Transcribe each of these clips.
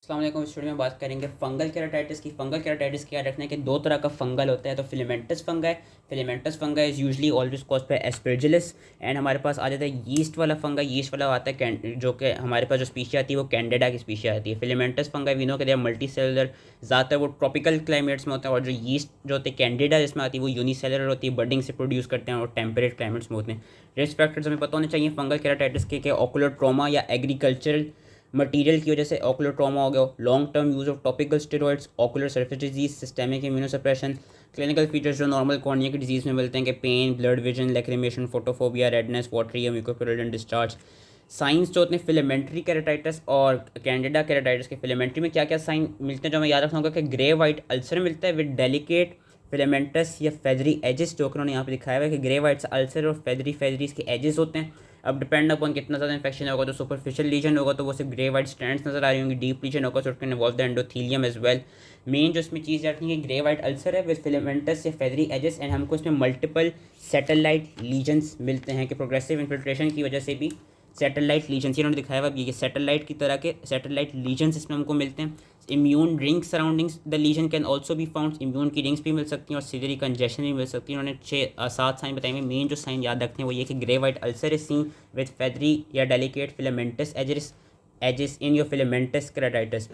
अस्सलाम वालेकुम। इस वीडियो में बात करेंगे फंगल केराटाइटिस की। फंगल केराटाइटिस क्या रखना है कि दो तरह का फंगल होता है। तो फिलामेंटस फंगा है। Filamentous fungi is usually always cause by aspergillus. And हमारे पास आ जाता है यीस्ट वाला फंगा। यीस्ट वाला आता है जो कि हमारे पास जो स्पीशी आती है वो कैंडिडा की स्पीशी आती है। फिलामेंटस फंगा वी नो के मल्टी सेलुलर, ज़्यादातर वो ट्रॉपिकल क्लाइमेट्स में होता है। और जो यीस्ट जो होती है कैंडिडा जिसमें आती है वो यूनिसेलुलर होती है, बडिंग से प्रोड्यूस करते हैं और टेम्परेट क्लाइमेट्स में होते हैं। रिस्क फैक्टर्स हमें पता होने चाहिए फंगल केराटाइटिस के ऑकुलर ट्रॉमा या एग्रीकल्चरल मटेरियल की वजह से ऑकुलर ट्रॉमा हो गया, long term use of topical steroids, ocular surface disease, systemic immunosuppression. Clinical features जो नॉर्मल कॉर्निया की डिजीज़ में मिलते हैं कि pain, blood vision, lacrimation, photophobia, redness, watery या म्यूकोप्यूरिन डिस्चार्ज। साइंस जो होते हैं फिलामेंट्री केराटाइटिस और कैंडिडा केराटाइटिस के। फिलामेंट्री में क्या क्या साइन मिलते हैं जो हमें याद रखना होगा कि ग्रे वाइट अल्सर मिलता है विद डेलिकेट फिलामेंटस या फेदरी एजेस, जो कि उन्होंने यहाँ पे दिखाया हुआ है कि ग्रे वाइट्स अल्सर और फेदरी इसके एजेस होते हैं। अब डिपेंड अपॉन कितना ज़्यादा इन्फेक्शन होगा, तो सुपरफिशियल लीजन होगा तो वो सिर्फ ग्रे वाइट स्टैंड्स नजर आ रही होंगी। डीप लीजन होगा तो it can involve the endothelium as well. Main जो इसमें चीज़ रखनी है ग्रे वाइट अल्सर है विद फिलामेंटस या फेदरी एजेस। एंड हमको इसमें मल्टीपल सैटेलाइट लीजन्स मिलते हैं कि प्रोग्रेसिव इन्फिल्ट्रेशन की वजह से भी सैटेलाइट लीजन्स इन्होंने दिखाया हुआ ये सैटेलाइट की तरह के सैटेलाइट लीजन्स इसमें हमको मिलते हैं। Immune ring surroundings the lesion can also भी फाउंड। इम्यून की रिंग्स भी मिल सकती हैं और सीवियरली कंजेशन भी मिल सकती है। उन्होंने 6-7 साइन बताए हुए। मेन जो साइन याद रखते हैं वो ये कि grey white ulcer is seen with feathery या delicate filamentous edges in your filamentous keratitis.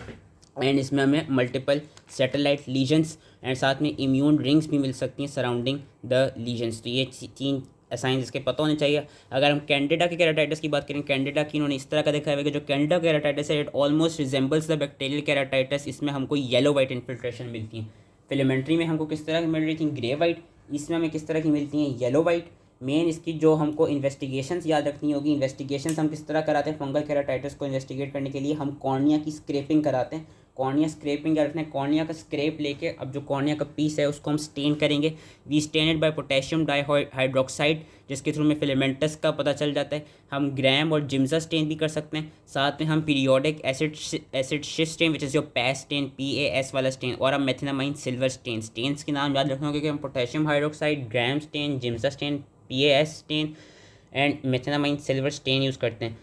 And इसमें हमें मल्टीपल सैटेलाइट लीजन्स एंड साथ में इम्यून रिंग्स भी मिल सकती हैं सराउंडिंग द लीजन्स। तो ये 3 साइंस इसके पता होने चाहिए। अगर हम कैंडिडा के केराटाइटिस की बात करें, कैंडिडा की इन्होंने इस तरह का दिखाया हुआ है कि जो कैंडिडा केराटाइटिस है it almost resembles the bacterial keratitis. इसमें हमको येलो वाइट इन्फिल्ट्रेशन मिलती है। फिलामेंट्री में हमको किस तरह की मिल रही थी ग्रे वाइट, इसमें हमें किस तरह की मिलती हैं येलो वाइट। मेन इसकी जो हमको इन्वेस्टिगेशंस याद रखनी होगी, इन्वेस्टिगेशंस हम किस तरह कराते हैं फंगल केराटाइटिस को इन्वेस्टिगेट करने के लिए हम कॉर्निया की स्क्रैपिंग कराते हैं। कॉर्निया स्क्रैपिंग क्या रखते हैं, कॉर्निया का स्क्रैप लेके अब जो कॉर्निया का पीस है उसको हम स्टेन करेंगे। We stain it by potassium dihydroxide जिसके थ्रू में फिलामेंटस का पता चल जाता है। हम ग्राम और जिम्सा स्टेन भी कर सकते हैं। साथ में हम पीरियोडिक एसिड शिस्ट stain which is your PAS stain, PAS वाला स्टेन, और हम मेथिनामाइन सिल्वर स्टेन। स्टेन्स के नाम याद रखना होगा कि हम potassium hydroxide, gram stain, giemsa stain, PAS stain and methenamine silver stain use करते हैं।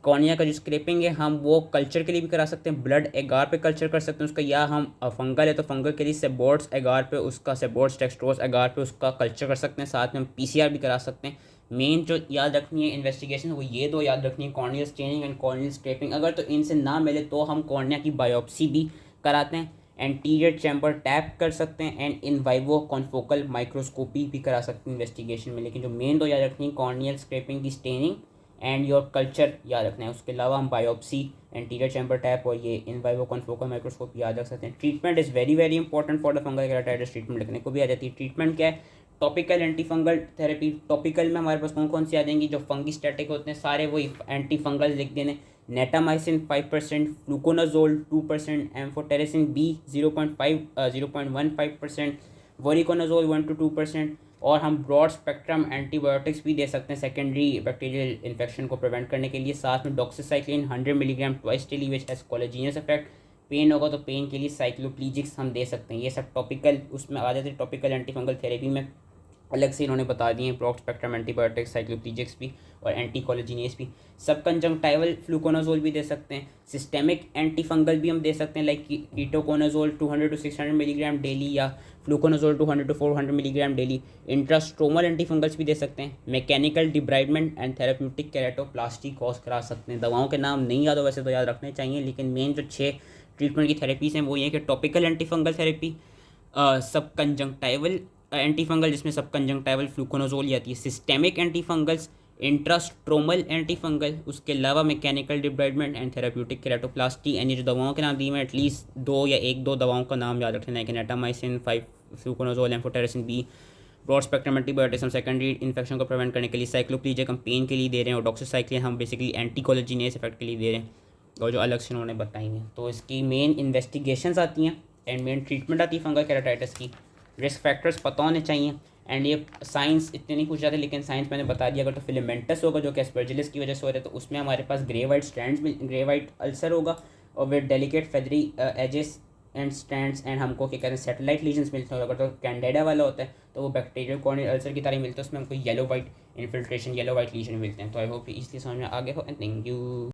कॉर्निया का जो स्क्रैपिंग है हम वो कल्चर के लिए भी करा सकते हैं, ब्लड एगार पे कल्चर कर सकते हैं उसका, या हम फंगल है तो फंगल के लिए सेबोर्ड्स एगार पे उसका, सेबोर्ड्स टेक्सट्रोस एगार पे उसका कल्चर कर सकते हैं। साथ में हम PCR भी करा सकते हैं। मेन जो याद रखनी है इन्वेस्टिगेशन वो ये दो याद रखनी है, corneal staining and corneal scraping. अगर तो इनसे ना मिले तो हम कॉर्निया की बायोप्सी भी कराते हैं। एंटीरियर चैम्बर टैप कर सकते हैं and in vivo confocal microscopy भी करा सकते हैं इन्वेस्टिगेशन में। लेकिन जो मेन दो याद रखनी है कॉर्नियल स्क्रैपिंग की स्टेनिंग एंड योर कल्चर याद रखना है। उसके अलावा हम बायोप्सी, एंटीरियर चैम्बर टैप और ये इन वाइवो कॉन्फोकल माइक्रोस्कोप याद रख सकते हैं। Treatment is very very important for the fungal keratitis. Treatment लिखने को भी आ जाती है। ट्रीटमेंट क्या है, topical anti fungal therapy. Topical में हमारे पास कौन कौन सी आ जाएंगी, जो फंगी स्टैटिक होते हैं सारे वही एंटी फंगल लिख देने। नेटामाइसिन 5%, fluconazole 2%, amphotericin B 0.15%, voriconazole 1 to 2%। और हम ब्रॉड स्पेक्ट्रम एंटीबायोटिक्स भी दे सकते हैं सेकेंडरी बैक्टीरियल इन्फेक्शन को प्रिवेंट करने के लिए। साथ में doxycycline 100 milligram twice daily which has collagenous effect. Pain होगा तो पेन के लिए साइक्लोप्लीजिक्स हम दे सकते हैं। ये सब टॉपिकल उसमें आ जाते हैं। टॉपिकल एंटी फंगल थेरेपी में अलग से इन्होंने बता दिए हैं ब्रॉड स्पेक्ट्रम एंटीबायोटिक्स, साइक्लोप्लीजिक्स भी और एंटी कोलेजिनियस भी। सब कंजंक्टाइवल फ्लूकोनाजोल भी दे सकते हैं। सिस्टेमिक एंटी फंगल भी हम दे सकते हैं like ketoconazole 200 to 600 milligram daily या fluconazole 200 to 400 milligram daily. Intrastromal anti fungals भी दे सकते हैं। Mechanical debridement and therapeutic keratoplasty cause करा सकते हैं। दवाओं के नाम नहीं याद हो वैसे तो याद रखने चाहिए, लेकिन मेन जो 6 ट्रीटमेंट की थेरेपीज़ हैं वो ये कि topical anti fungal therapy, sub conjunctival anti fungal जिसमें सब कंजंक्टाइवल फ्लूकोनाजोल आती है। Systemic anti fungals, intrastromal anti fungal, उसके अलावा mechanical debridement and therapeutic keratoplasty. And ये जो दवाओं के नाम दिए हैं एटलीस्ट 2 या 1-2 दवाओं का नाम याद रखना है कि natamycin 5, fluconazole, amphotericin B। Broad spectrum antibiotics हम सेकेंडरी इन्फेक्शन को प्रिवेंट करने के लिए, साइक्लोप्लीजिक हम पेन के लिए दे रहे हैं और डॉक्सीसाइक्लिन हम बेसिकली एंटी कोलेजिनियस इफेक्ट के लिए दे रहे हैं, और जो अलग से उन्होंने बताई हैं। तो इसकी मेन इन्वेस्टिगेशंस आती हैं एंड मेन ट्रीटमेंट आती है फंगल केराटाइटिस की। रिस्क फैक्टर्स पता होने चाहिए एंड ये साइंस इतने नहीं पूछ जाते, लेकिन साइंस मैंने बता दिया। अगर तो फिलामेंटस होगा जो कि एस्परजिलस की वजह से हो रहा है तो उसमें हमारे पास ग्रे वाइट स्ट्रैंड्स में ग्रे वाइट अल्सर होगा और with delicate feathery edges and stands and हमको क्या कहते हैं सैटेलाइट लीजन्स मिलते हैं। अगर तो कैंडिडा वाला होता है तो वो बैक्टीरियल कॉर्नियल अल्सर की तरह मिलता है, उसमें हमको yellow white infiltration, yellow white lesion मिलते हैं। तो आई होप इसलिए समझ में आगे हो एंड थैंक यू।